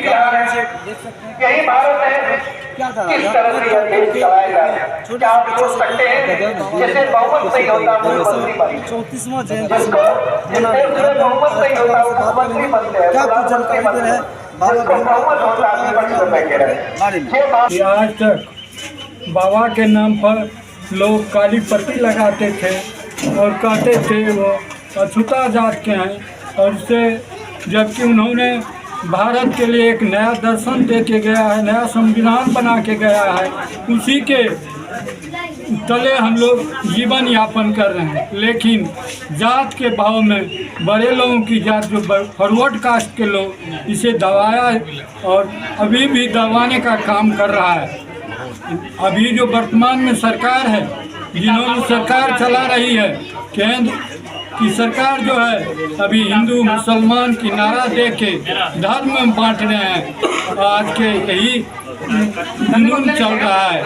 जहाँ आज यही भारत है। किस तरह से यह देश चलाया जाए, क्या आप सोच सकते हैं? जैसे बहुमत नहीं होता मुख्यमंत्री बनते, 34वां जयंती बहुमत नहीं होता मुख्यमंत्री बनते हैं, क्या कुछ जानकारी दे रहे हैं बहुमत होता है। आज तक बाबा के नाम पर लोग काली पट्टी लगाते थे और कहते थे वो अछूता जात के हैं, और उससे जबकि उन्होंने भारत के लिए एक नया दर्शन दे के गया है, नया संविधान बना के गया है, उसी के तले हम लोग जीवन यापन कर रहे हैं। लेकिन जात के भाव में बड़े लोगों की जात, जो फॉरवर्ड कास्ट के लोग, इसे दबाया और अभी भी दबाने का काम कर रहा है। अभी जो वर्तमान में सरकार है, जिन्होंने सरकार चला रही है, केंद्र की सरकार जो है, अभी हिंदू मुसलमान की नारा दे के धर्म में बांट रहे हैं। आज के यही जुनून चल रहा है।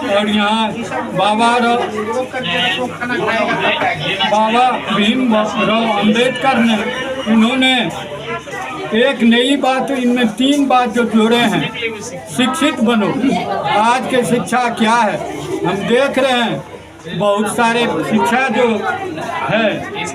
और यहाँ बाबा भीमराव अम्बेडकर ने, इन्होंने एक नई बात, इनमें 3 बात जो जोड़े हैं, शिक्षित बनो। आज के शिक्षा क्या है, हम देख रहे हैं बहुत सारे शिक्षा जो है,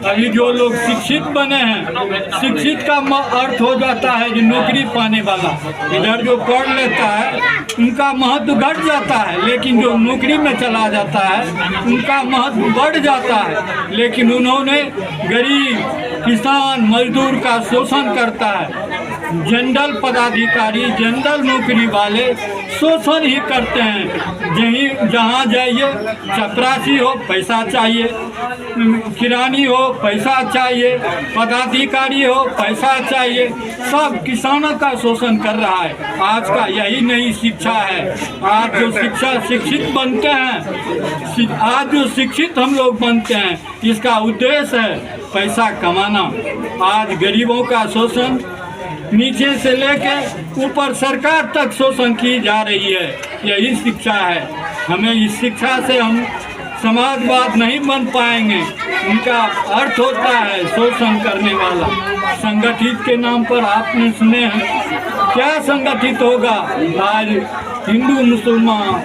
अभी जो लोग शिक्षित बने हैं, शिक्षित का अर्थ हो जाता है जो नौकरी पाने वाला। इधर जो पढ़ लेता है उनका महत्व घट जाता है, लेकिन जो नौकरी में चला जाता है उनका महत्व बढ़ जाता है। लेकिन उन्होंने गरीब, किसान, मजदूर का शोषण करता है। जनरल पदाधिकारी, जनरल नौकरी वाले शोषण ही करते हैं। जहाँ जाइए, चपरासी हो पैसा चाहिए, किरानी हो पैसा चाहिए, पदाधिकारी हो पैसा चाहिए, सब किसानों का शोषण कर रहा है। आज का यही नई शिक्षा है। आज जो शिक्षित बनते हैं, आज जो शिक्षित हम लोग बनते हैं, इसका उद्देश्य है पैसा कमाना। आज गरीबों का शोषण नीचे से लेकर ऊपर सरकार तक शोषण की जा रही है। यही शिक्षा है। हमें इस शिक्षा से हम समाजवाद नहीं बन पाएंगे। उनका अर्थ होता है शोषण करने वाला। संगठित के नाम पर आपने सुने हैं, क्या संगठित होगा? आज हिंदू मुसलमान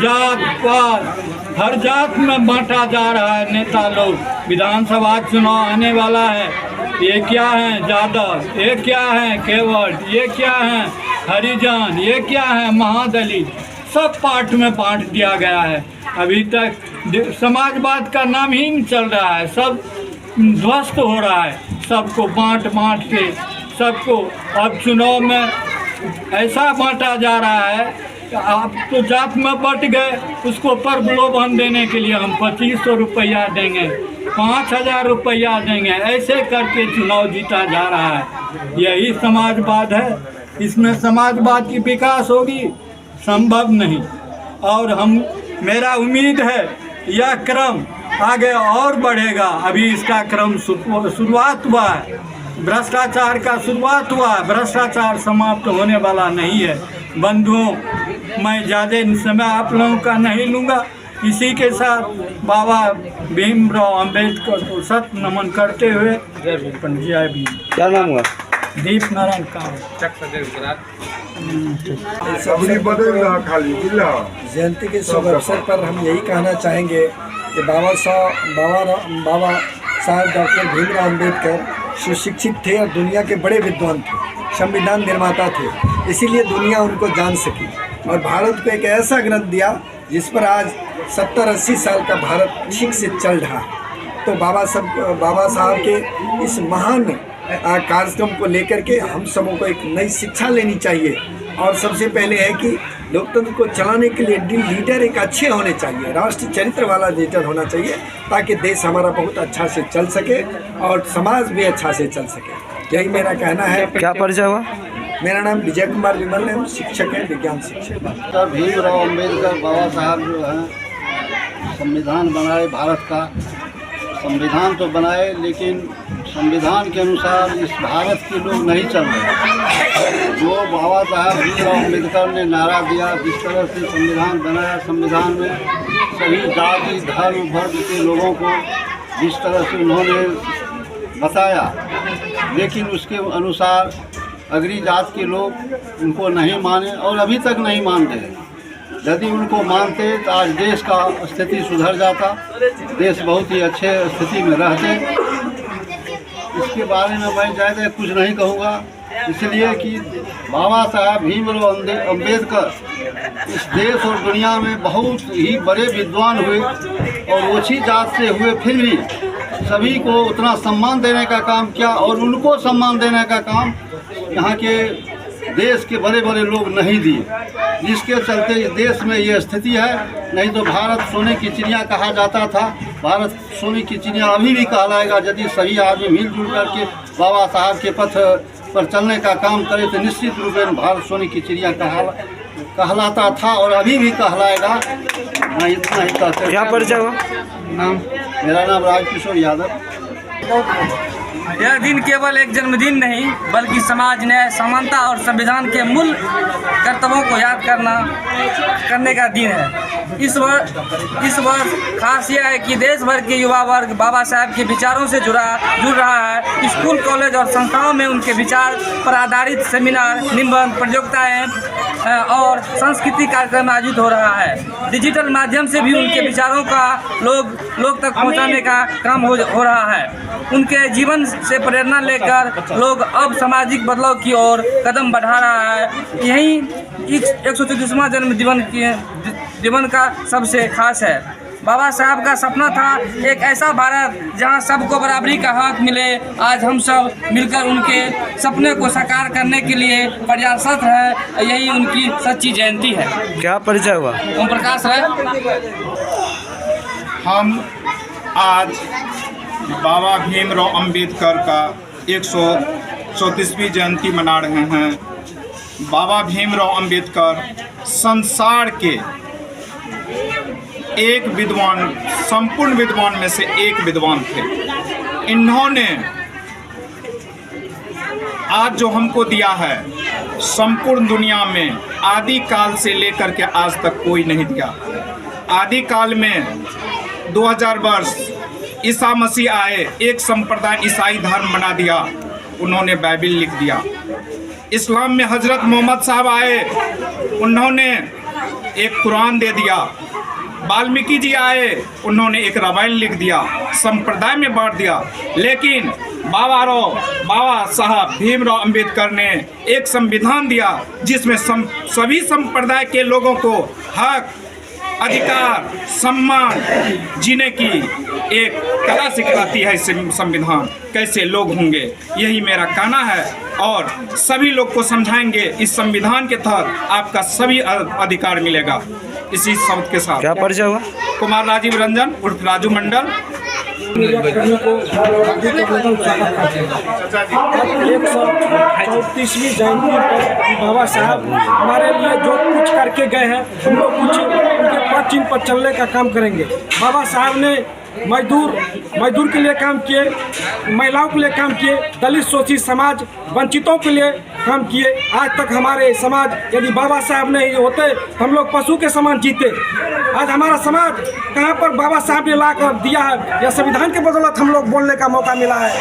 जात पात हर जात में बांटा जा रहा है। नेता लोग, विधानसभा चुनाव आने वाला है, ये क्या है यादव, ये क्या है केवट, ये क्या है हरिजन, ये क्या है महादलित, सब पार्ट में बांट दिया गया है। अभी तक समाजवाद का नाम ही नहीं चल रहा है, सब ध्वस्त हो रहा है। सबको बांट के सबको अब चुनाव में ऐसा बांटा जा रहा है, आप तो जात में बट गए, उसको प्रलोभन देने के लिए हम 2500 रुपया देंगे, 5000 रुपया देंगे, ऐसे करके चुनाव जीता जा रहा है। यही समाजवाद है। इसमें समाजवाद की विकास होगी? संभव नहीं। और मेरा उम्मीद है यह क्रम आगे और बढ़ेगा। अभी इसका क्रम शुरुआत हुआ है, भ्रष्टाचार का शुरुआत हुआ है। भ्रष्टाचार समाप्त होने वाला नहीं है। बंधुओं, मैं ज़्यादा समय आप लोगों का नहीं लूँगा। इसी के साथ बाबा भीमराव अम्बेडकर को सत नमन करते हुए जय भीम। क्या नाम हुआ? दीप नारायण काम। जयंती के शुभ अवसर पर हम यही कहना चाहेंगे कि बाबा साहब डॉक्टर भीमराव अम्बेडकर सुशिक्षित थे और दुनिया के बड़े विद्वान थे, संविधान निर्माता थे। इसीलिए दुनिया उनको जान सकी और भारत को एक ऐसा ग्रंथ दिया जिस पर आज 70-80 साल का भारत ठीक से चल रहा है। तो बाबा साहब के इस महान कार्यक्रम को लेकर के हम सबों को एक नई शिक्षा लेनी चाहिए। और सबसे पहले है कि लोकतंत्र को चलाने के लिए लीडर एक अच्छे होने चाहिए, राष्ट्रीय चरित्र वाला लीडर होना चाहिए, ताकि देश हमारा बहुत अच्छा से चल सके और समाज भी अच्छा से चल सके। यही मेरा कहना है। क्या परिचय हुआ? मेरा नाम विजय कुमार विमल है, शिक्षक है, विज्ञान शिक्षक। डॉक्टर भीमराव अम्बेडकर बाबा साहब जो हैं संविधान बनाए, भारत का संविधान तो बनाए, लेकिन संविधान के अनुसार इस भारत के लोग नहीं चल रहे। जो बाबा साहब भीमराव अम्बेडकर ने नारा दिया, जिस तरह से संविधान बनाया, संविधान में सभी जाति धर्म वर्ग के लोगों को जिस तरह से उन्होंने बताया, लेकिन उसके अनुसार अगरी जात के लोग उनको नहीं माने और अभी तक नहीं मानते हैं। यदि उनको मानते तो आज देश का स्थिति सुधर जाता, देश बहुत ही अच्छे स्थिति में रहते। इसके बारे में मैं ज़्यादा कुछ नहीं कहूँगा, इसलिए कि बाबा साहब भीमराव अम्बेडकर इस देश और दुनिया में बहुत ही बड़े विद्वान हुए और ओछी जात से हुए, फिर भी सभी को उतना सम्मान देने का काम किया और उनको सम्मान देने का काम यहाँ के देश के बड़े बड़े लोग नहीं दिए, जिसके चलते इस देश में ये स्थिति है। नहीं तो भारत सोने की चिड़िया कहा जाता था, भारत सोने की चिड़िया अभी भी कहलाएगा। यदि सही आदमी मिलजुल करके बाबा साहब के पथ पर चलने का काम करे तो निश्चित रूप में भारत सोने की चिड़िया कहलाता था और अभी भी कहलाएगा। मैं इतना ही कहते। क्या परिचय हुआ? मेरा नाम राजकिशोर यादव। यह दिन केवल एक जन्मदिन नहीं, बल्कि समाज न्याय, समानता और संविधान के मूल कर्तव्यों को याद करने का दिन है। इस वर्ष खास यह है कि देश भर के युवा वर्ग बाबा साहब के विचारों से जुड़ रहा है। स्कूल, कॉलेज और संस्थाओं में उनके विचार पर आधारित सेमिनार, निबंध प्रतियोगिताएं और सांस्कृतिक कार्यक्रम आयोजित हो रहा है। डिजिटल माध्यम से भी उनके विचारों का लोग तक पहुंचाने का काम हो रहा है। उनके जीवन से प्रेरणा लेकर लोग अब सामाजिक बदलाव की ओर कदम बढ़ा रहा है। यही 134वां जन्मदिन का सबसे खास है। बाबा साहब का सपना था एक ऐसा भारत जहां सबको बराबरी का हक मिले। आज हम सब मिलकर उनके सपने को साकार करने के लिए प्रयासरत है। यही उनकी सच्ची जयंती है। क्या परिचय हुआ? ओम प्रकाश है। हम आज बाबा भीमराव अम्बेडकर का 134वीं जयंती मना रहे हैं। बाबा भीमराव अम्बेडकर संसार के एक विद्वान, संपूर्ण विद्वान में से एक विद्वान थे। इन्होंने आज जो हमको दिया है, संपूर्ण दुनिया में आदि काल से लेकर के आज तक कोई नहीं दिया। आदि काल में 2000 वर्ष ईसा मसीह आए, एक संप्रदाय ईसाई धर्म बना दिया, उन्होंने बाइबिल लिख दिया। इस्लाम में हजरत मोहम्मद साहब आए, उन्होंने एक कुरान दे दिया। वाल्मीकि जी आए, उन्होंने एक रामायण लिख दिया, संप्रदाय में बांट दिया। लेकिन बाबा साहब भीमराव अम्बेडकर ने एक संविधान दिया जिसमें सभी संप्रदाय के लोगों को हक, अधिकार, सम्मान जीने की एक कला सिखाती है। संविधान कैसे लोग होंगे, यही मेरा कहना है और सभी लोग को समझाएंगे। इस संविधान के तहत आपका सभी अधिकार मिलेगा। इसी शब्द के साथ क्या परिचय हुआ? कुमार राजीव रंजन उर्फ राजू मंडल। 134वीं जयंती पर बाबा साहब हमारे लिए जो कुछ करके गए हैं, हम लोग कुछ उनके पद चिन्ह पर चलने का काम करेंगे। बाबा साहब ने मजदूर के लिए काम किए, महिलाओं के लिए काम किए, दलित शोषित समाज, वंचितों के लिए काम किए। आज तक हमारे समाज, यदि बाबा साहब नहीं होते तो हम लोग पशु के समान जीते। आज हमारा समाज कहाँ पर बाबा साहब ने ला कर दिया है, या संविधान के बदौलत हम लोग बोलने का मौका मिला है।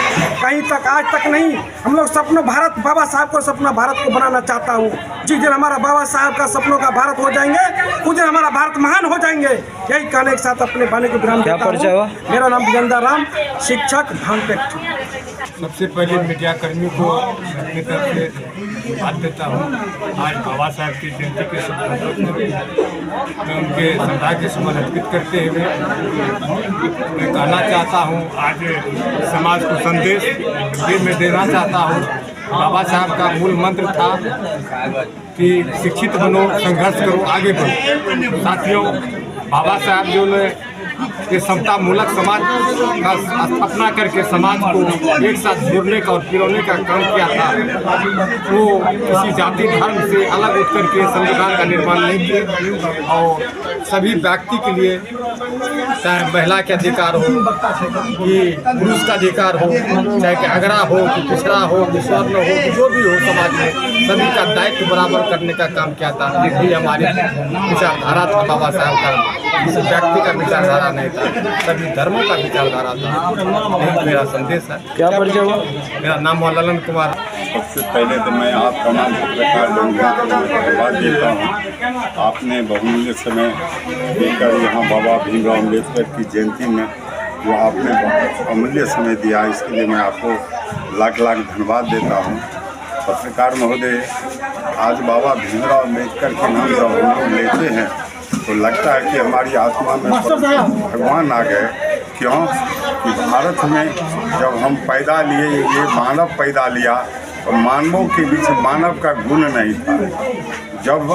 कहीं तक आज तक नहीं। हम लोग सपना भारत, बाबा साहब को सपना भारत को बनाना चाहता हूँ। जिस दिन हमारा बाबा साहब का सपनों का भारत हो जाएंगे, उस दिन हमारा भारत महान हो जाएंगे। यही कहने के साथ अपने बाने को विराम देता हूँ। मेरा नाम विजेंद्र राम, शिक्षक भांगपेट। सबसे पहले मीडिया कर्मियों को अपनी तरफ से धन्यवाद देता हूँ। आज बाबा साहब की जयंती के मैं उनके श्रद्धा के सुमन अर्पित करते हुए मैं कहना चाहता हूँ, आज समाज को संदेश ये मैं देना चाहता हूँ। बाबा साहब का मूल मंत्र था कि शिक्षित बनो, संघर्ष करो, आगे बढ़ो। साथियों, बाबा साहब जो ने ये समता मूलक समाज का स्थापना करके समाज को एक साथ जोड़ने का और पिरोने का काम किया था। वो किसी जाति धर्म से अलग उठ करके संविधान का निर्माण नहीं किए और सभी व्यक्ति के लिए, चाहे महिला के अधिकार हो कि पुरुष का अधिकार हो, चाहे कि अगड़ा हो कि पिछड़ा हो कि स्वर्ण हो कि जो भी हो, समाज में सभी का दायित्व बराबर करने का काम किया था। ये हमारी विचारधारा था बाबा साहब का, किसी व्यक्ति का विचारधारा नहीं था, सभी धर्मों का विचारधारा था। यही मेरा संदेश है। क्या परिचय हुआ? मेरा नाम हुआ ललन कुमार। सबसे पहले तो मैं आपका नाम पत्रकार धन्यवाद देता हूँ। आपने बहुमूल्य समय देकर यहाँ बाबा भीमराव अम्बेडकर की जयंती में जो आपने अमूल्य समय दिया, इसके लिए मैं आपको लाख लाख धन्यवाद देता हूँ। पत्रकार महोदय, आज बाबा भीमराव अम्बेडकर के नाम जब हम लोग लेते हैं तो लगता है कि हमारी आत्मा में भगवान आ गए। क्यों कि भारत में जब हम पैदा लिए, ये मानव पैदा लिया, तो मानवों के बीच मानव का गुण नहीं था। जब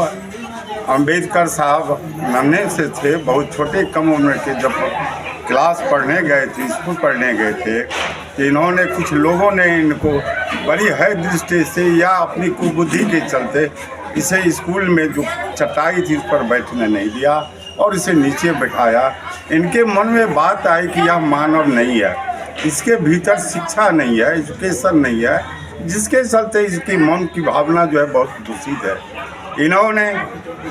अम्बेडकर साहब नन्हे से थे, बहुत छोटे कम उम्र के, जब क्लास पढ़ने गए थे, स्कूल पढ़ने गए थे, कि इन्होंने कुछ लोगों ने इनको बड़ी है दृष्टि से या अपनी कुबुद्धि के चलते इसे स्कूल में जो चटाई थी उस पर बैठने नहीं दिया और इसे नीचे बैठाया। इनके मन में बात आई कि यह मानव नहीं है, इसके भीतर शिक्षा नहीं है, एजुकेशन नहीं है, जिसके चलते इसकी मन की भावना जो है बहुत दूषित है। इन्होंने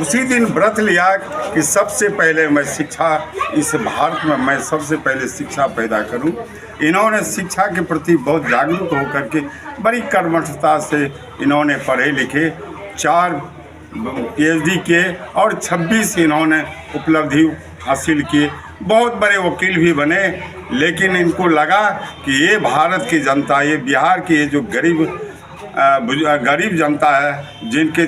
उसी दिन व्रत लिया कि सबसे पहले मैं शिक्षा, इस भारत में मैं सबसे पहले शिक्षा पैदा करूं। इन्होंने शिक्षा के प्रति बहुत जागरूक होकर के बड़ी कर्मठता से इन्होंने पढ़े लिखे, 4 PhD किए और 26 इन्होंने उपलब्धि हासिल किए। बहुत बड़े वकील भी बने, लेकिन इनको लगा कि ये भारत की जनता, ये बिहार की ये जो गरीब जनता है, जिनके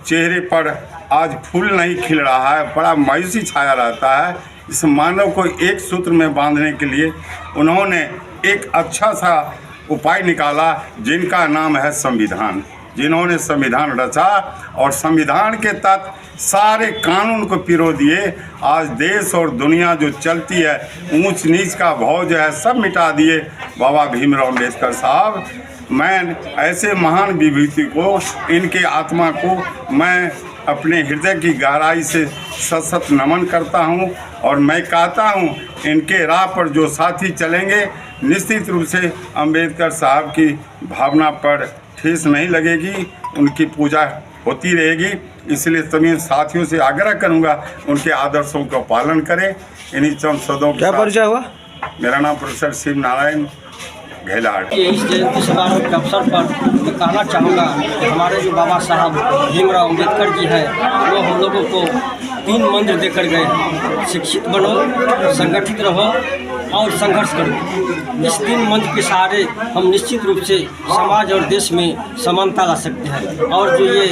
चेहरे पर आज फूल नहीं खिल रहा है, बड़ा मायूसी छाया रहता है, इस मानव को एक सूत्र में बांधने के लिए उन्होंने एक अच्छा सा उपाय निकाला, जिनका नाम है संविधान। जिन्होंने संविधान रचा और संविधान के तहत सारे कानून को पिरो दिए। आज देश और दुनिया जो चलती है, ऊंच नीच का भाव जो है सब मिटा दिए बाबा भीमराव अम्बेडकर साहब। मैं ऐसे महान विभूति को, इनके आत्मा को मैं अपने हृदय की गहराई से सशत नमन करता हूं और मैं कहता हूं, इनके राह पर जो साथी चलेंगे, निश्चित रूप से अम्बेडकर साहब की भावना पर ठेस नहीं लगेगी, उनकी पूजा होती रहेगी। इसलिए सभी साथियों से आग्रह करूंगा, उनके आदर्शों का पालन करें। इन्हीं चंद शब्दों क्या परिचय हुआ? मेरा नाम प्रोफेसर शिव नारायण घेलाट। इस जयंती समारोह के अवसर पर मैं कहना चाहूँगा कि हमारे जो बाबा साहब भीमराव अम्बेडकर जी हैं, वो हम लोगों को 3 मंत्र देकर गए हैं: शिक्षित बनो, संगठित रहो और संघर्ष करो। इस 3 मंत्र के सहारे हम निश्चित रूप से समाज और देश में समानता ला सकते हैं और जो ये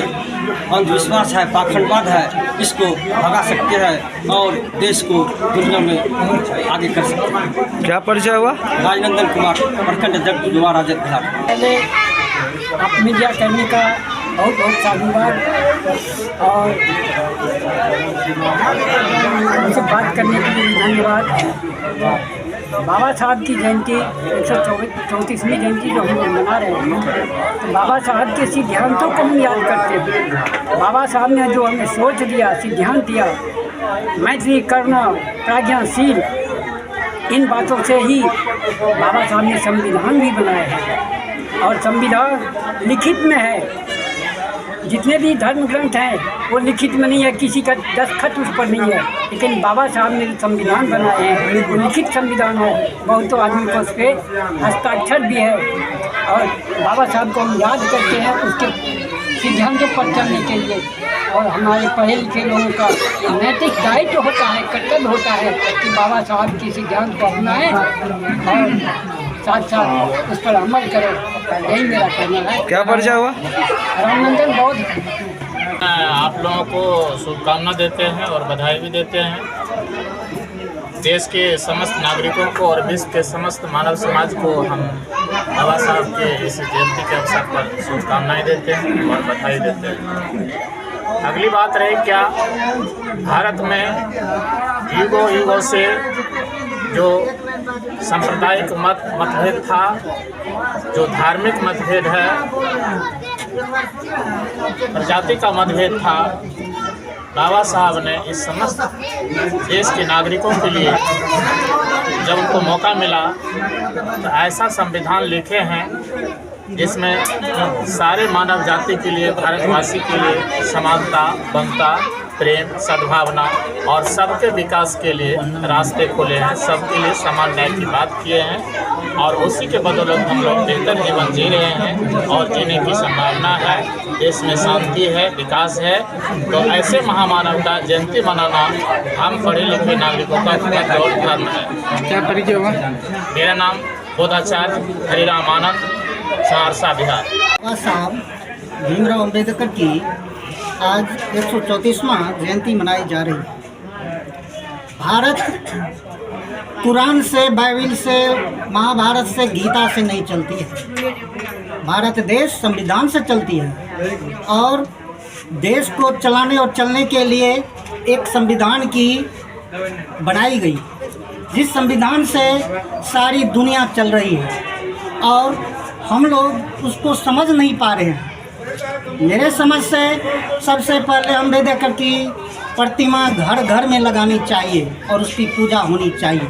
अंधविश्वास है, पाखंडवाद है, इसको भगा सकते हैं और देश को दुनिया में आगे कर सकते हैं। क्या परिचय हुआ? राजनंदन कुमार, प्रखंड अध्यक्ष युवा राजद बिहार। पहले आप मीडिया करने का बहुत बहुत साधुवाद और हमसे बात करने के लिए धन्यवाद। बाबा साहब की जयंती 134वीं जयंती जो हम लोग मना रहे हैं, तो बाबा साहब के सिद्धांतों को हम याद करते हैं। बाबा साहब ने जो हमें सोच दिया, सिद्धांत दिया, मैत्री, करुणा, प्रज्ञाशील, इन बातों से ही बाबा साहब ने संविधान भी बनाया है और संविधान लिखित में है। जितने भी धर्म ग्रंथ हैं वो लिखित में नहीं है, किसी का दस्तखत उस पर नहीं है, लेकिन बाबा साहब ने संविधान बनाए हैं, वो लिखित संविधान है। बहुतों आदमी को उस पर हस्ताक्षर भी है और बाबा साहब को हम याद करते हैं उसके सिद्धांतों पर चलने के लिए। और हमारे पढ़े लिखे लोगों का नैतिक दायित्व होता है, कर्तव्य होता है कि बाबा साहब के सिद्धांत को अपनाएं और साथ साथ उस पर अमल करें। यही मेरा कहना है। क्या परिचय हुआ? रामनंदन बौद्ध। आप लोगों को शुभकामना देते हैं और बधाई भी देते हैं। देश के समस्त नागरिकों को और विश्व के समस्त मानव समाज को हम बाबा साहब के इस जयंती के अवसर पर शुभकामनाएं देते हैं और बधाई देते हैं। अगली बात रही क्या, भारत में युगों से जो सांप्रदायिक मतभेद था, जो धार्मिक मतभेद है, प्रजाति का मतभेद था, बाबा साहब ने इस समस्त देश के नागरिकों के लिए जब उनको मौका मिला तो ऐसा संविधान लिखे हैं जिसमें सारे मानव जाति के लिए, भारतवासी के लिए समानता, बनता, प्रेम, सद्भावना और सबके विकास के लिए रास्ते खोले हैं, सबके लिए समान न्याय की बात किए हैं और उसी के बदौलत हम लोग बेहतर जीवन जी रहे हैं और जीने की संभावना है। देश में शांति है, विकास है। तो ऐसे महामानव का जयंती मनाना हम पढ़े लिखे नागरिकों का गौर धर्म है। क्या परिचय होगा? मेरा नाम बोधाचार्य हरिराम आनंद, सहरसा, बिहार। बाबा साहब भीमराव अम्बेडकर की आज 134वां जयंती मनाई जा रही है। भारत कुरान से, बाइबिल से, महाभारत से, गीता से नहीं चलती है। भारत देश संविधान से चलती है और देश को चलाने और चलने के लिए एक संविधान की बनाई गई, जिस संविधान से सारी दुनिया चल रही है और हम लोग उसको समझ नहीं पा रहे हैं। मेरे समझ से सबसे पहले अम्बेडकर की प्रतिमा घर घर में लगानी चाहिए और उसकी पूजा होनी चाहिए।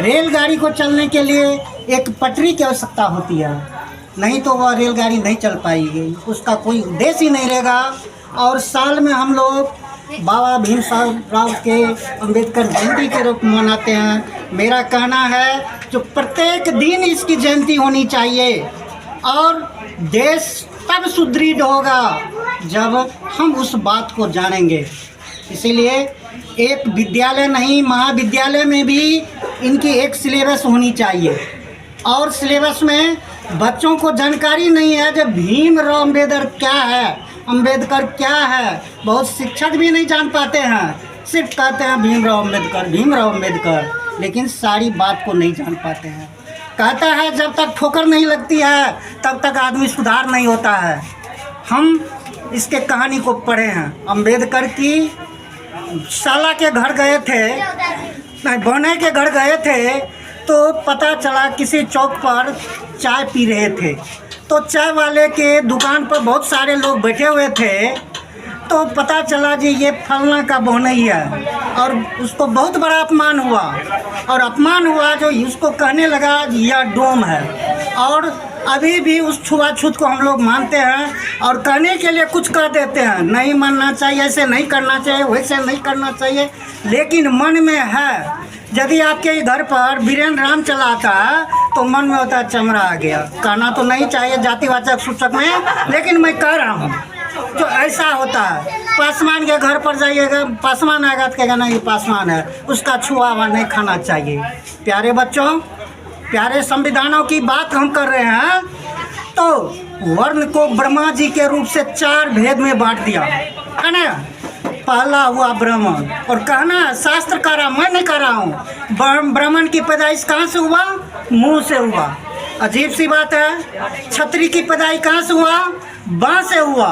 रेलगाड़ी को चलने के लिए एक पटरी की आवश्यकता होती है, नहीं तो वह रेलगाड़ी नहीं चल पाएगी, उसका कोई उद्देश्य ही नहीं रहेगा। और साल में हम लोग बाबा भीमराव के अम्बेडकर जयंती के रूप में मनाते हैं। मेरा कहना है जो प्रत्येक दिन इसकी जयंती होनी चाहिए और देश तब सुदृढ़ होगा जब हम उस बात को जानेंगे। इसीलिए एक विद्यालय नहीं, महाविद्यालय में भी इनकी एक सिलेबस होनी चाहिए और सिलेबस में बच्चों को जानकारी नहीं है जब भीमराव अम्बेडकर क्या है। बहुत शिक्षक भी नहीं जान पाते हैं, सिर्फ कहते हैं भीमराव अम्बेडकर, लेकिन सारी बात को नहीं जान पाते हैं। कहता है जब तक ठोकर नहीं लगती है तब तक आदमी सुधार नहीं होता है। हम इसके कहानी को पढ़े हैं। अम्बेडकर की शाला के घर गए थे, बहने के घर गए थे तो पता चला किसी चौक पर चाय पी रहे थे, तो चाय वाले के दुकान पर बहुत सारे लोग बैठे हुए थे, तो पता चला जी ये फलना का बहना ही है और उसको बहुत बड़ा अपमान हुआ और अपमान हुआ जो उसको कहने लगा यह डोम है। और अभी भी उस छुआछूत को हम लोग मानते हैं और कहने के लिए कुछ कह देते हैं, नहीं मानना चाहिए, ऐसे नहीं करना चाहिए, वैसे नहीं करना चाहिए, लेकिन मन में है। यदि आपके घर पर वीरेंद्र राम चलाता है तो मन में होता है चमड़ा आ गया। कहना तो नहीं चाहिए जातिवाचक सूचक में, लेकिन मैं कह रहा हूँ तो ऐसा होता है। पासवान के घर पर जाइएगा, पासवान आएगा तो कहेगा नहीं पासवान है, उसका छुआ हुआ नहीं खाना चाहिए। प्यारे बच्चों, प्यारे संविधानों की बात हम कर रहे हैं तो वर्ण को ब्रह्मा जी के रूप से 4 भेद में बांट दिया है ना। पहला हुआ ब्राह्मण, और कहना शास्त्र कह रहा, मैं नहीं कह रहा हूँ। ब्राह्मण की पैदाइश कहाँ से हुआ? मुंह से हुआ। अजीब सी बात है। क्षत्रिय की पैदाइश कहाँ से हुआ? बाँ से हुआ।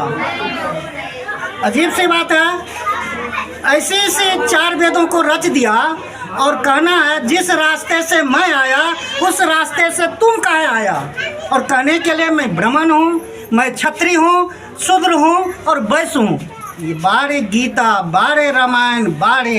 अजीब सी बात है। ऐसे से 4 वेदों को रच दिया और कहना है जिस रास्ते से मैं आया उस रास्ते से तुम काहे आया। और कहने के लिए मैं ब्राह्मण हूँ, मैं क्षत्रिय हूँ, शूद्र हूँ और वैश्य हूँ। ये बारे गीता, बारे रामायण, बारे,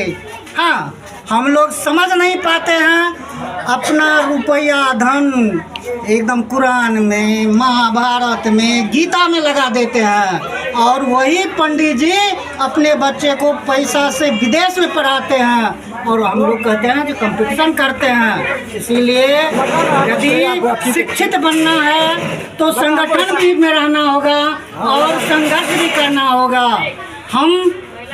हाँ, हम लोग समझ नहीं पाते हैं। अपना रुपया धन एकदम कुरान में, महाभारत में, गीता में लगा देते हैं और वही पंडित जी अपने बच्चे को पैसा से विदेश में पढ़ाते हैं और हम लोग कहते हैं कि कंपटीशन करते हैं। इसीलिए यदि शिक्षित बनना है तो संगठन भी में रहना होगा और संघर्ष भी करना होगा। हम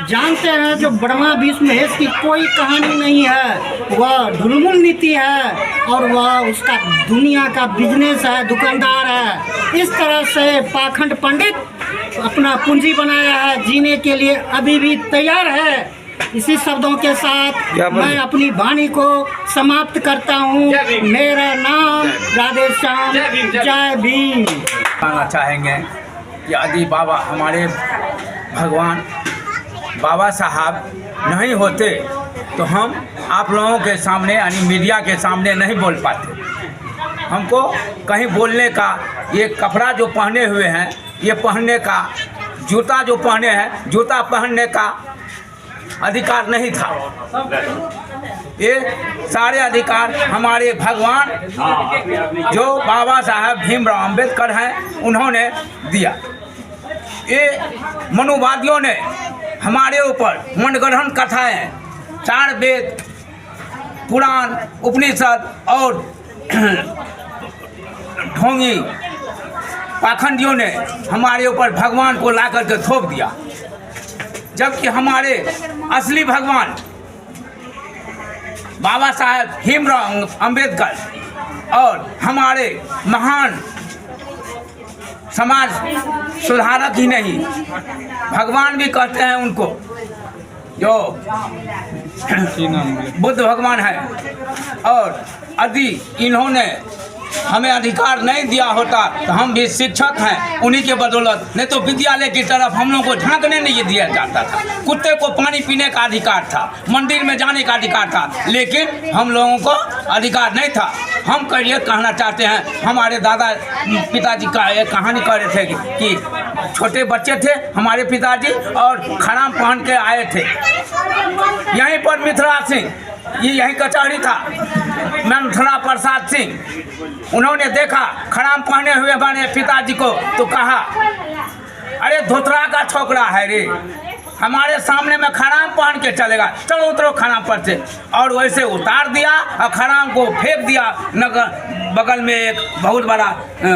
जानते हैं जो ब्रह्मा विष्णु महेश की कोई कहानी नहीं है, वह ढुलमुल नीति है और वह उसका दुनिया का बिजनेस है, दुकानदार है। इस तरह से पाखंड पंडित अपना पूंजी बनाया है, जीने के लिए अभी भी तैयार है। इसी शब्दों के साथ मैं अपनी वाणी को समाप्त करता हूँ। मेरा नाम राधे श्याम, जय भीम। कहना चाहेंगे कि यदि बाबा हमारे भगवान बाबा साहब नहीं होते तो हम आप लोगों के सामने यानी मीडिया के सामने नहीं बोल पाते। हमको कहीं बोलने का, ये कपड़ा जो पहने हुए हैं ये पहनने का, जूता जो पहने हैं जूता पहनने का अधिकार नहीं था। ये सारे अधिकार हमारे भगवान जो बाबा साहब भीमराव अंबेडकर हैं उन्होंने दिया। ये मनुवादियों ने हमारे ऊपर मनगढ़ंत कथाएं, 4 वेद, पुराण, उपनिषद और ढोंगी पाखंडियों ने हमारे ऊपर भगवान को ला करके थोप दिया, जबकि हमारे असली भगवान बाबा साहब भीमराव अंबेडकर और हमारे महान समाज सुधारक ही नहीं, भगवान भी कहते हैं उनको, जो बुद्ध भगवान है। और यदि इन्होंने हमें अधिकार नहीं दिया होता तो हम भी शिक्षक हैं उन्हीं के बदौलत, नहीं तो विद्यालय की तरफ हम लोगों को झांकने नहीं दिया जाता था। कुत्ते को पानी पीने का अधिकार था, मंदिर में जाने का अधिकार था, लेकिन हम लोगों को अधिकार नहीं था। हम ये कहना चाहते हैं, हमारे दादा पिताजी का एक कहानी कह रहे थे कि छोटे बच्चे थे हमारे पिताजी और खड़ाम पहन के आए थे यहीं पर मिथिला सिंह, ये यहीं कचहरी था, मंथरा प्रसाद सिंह, उन्होंने देखा खड़ाम पहने हुए बने पिताजी को तो कहा, अरे धोतरा का छोकरा है रे, हमारे सामने में खड़ाम पहन के चलेगा, चलो उतरो खड़ाम पर से। और वैसे उतार दिया और खड़ाम को फेंक दिया। नगर बगल में एक बहुत बड़ा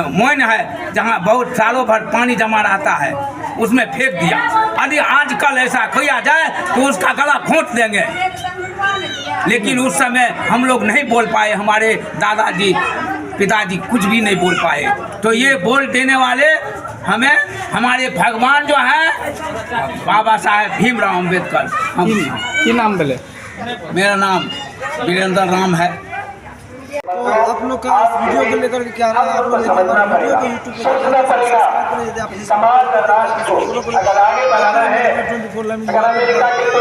मोइन है जहाँ बहुत सालों भर पानी जमा रहता है, उसमें फेंक दिया। यदि आजकल ऐसा किया जाए तो उसका गला घोंट देंगे, लेकिन उस समय हम लोग नहीं बोल पाए, हमारे दादाजी पिताजी कुछ भी नहीं बोल पाए। तो ये बोल देने वाले हमें हमारे भगवान जो है बाबा साहेब भीमराव अंबेडकर। की नाम बोले? मेरा नाम वीरेंद्र राम है। तो आप लोग का इस वीडियो को लेकर के क्या रहा है? आप लोग वीडियो को यूट्यूब पे सोचना पड़ेगा समाज और राष्ट्र को अगर आगे बढ़ाना है, अगर अमेरिका के तो